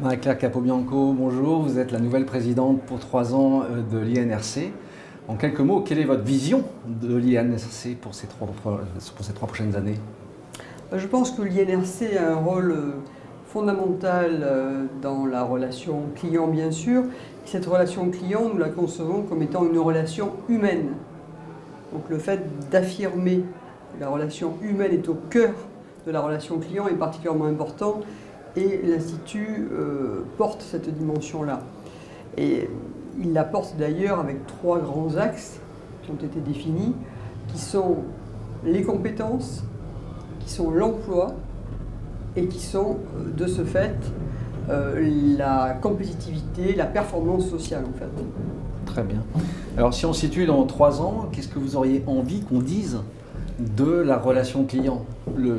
Marie-Claire Capobianco, bonjour. Vous êtes la nouvelle présidente pour 3 ans de l'INRC. En quelques mots, quelle est votre vision de l'INRC pour ces 3 prochaines années? Je pense que l'INRC a un rôle fondamental dans la relation client, bien sûr. Cette relation client, nous la concevons comme étant une relation humaine. Donc le fait d'affirmer que la relation humaine est au cœur de la relation client est particulièrement important et l'Institut porte cette dimension-là. Et il la porte d'ailleurs avec 3 grands axes qui ont été définis, qui sont les compétences, qui sont l'emploi et qui sont de ce fait la compétitivité, la performance sociale en fait. Très bien. Alors si on se situe dans 3 ans, qu'est-ce que vous auriez envie qu'on dise de la relation client?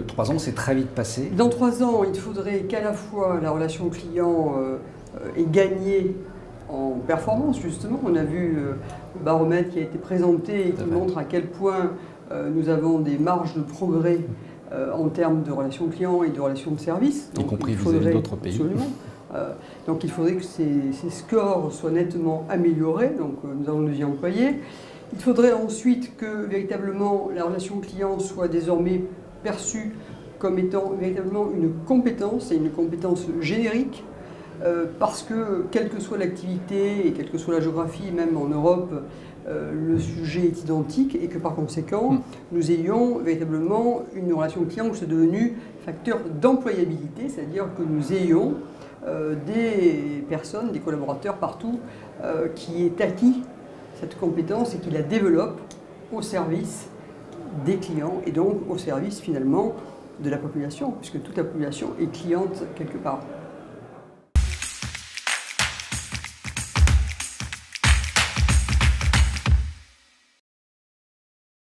3 ans, c'est très vite passé. Dans 3 ans, il faudrait qu'à la fois la relation client ait gagné en performance, justement. On a vu le baromètre qui a été présenté et qui montre à quel point nous avons des marges de progrès en termes de relations clients et de relations de service. Y compris vis-à-vis d'autres pays. Absolument. Donc il faudrait que ces scores soient nettement améliorés, donc nous allons nous y employer. Il faudrait ensuite que véritablement la relation client soit désormais perçue comme étant véritablement une compétence, et une compétence générique, parce que quelle que soit l'activité et quelle que soit la géographie, même en Europe, le sujet est identique et que par conséquent, nous ayons véritablement une relation client où c'est devenu facteur d'employabilité, c'est-à-dire que nous ayons des personnes, des collaborateurs partout qui aient acquis cette compétence et qui la développent au service des clients et donc au service finalement de la population, puisque toute la population est cliente quelque part.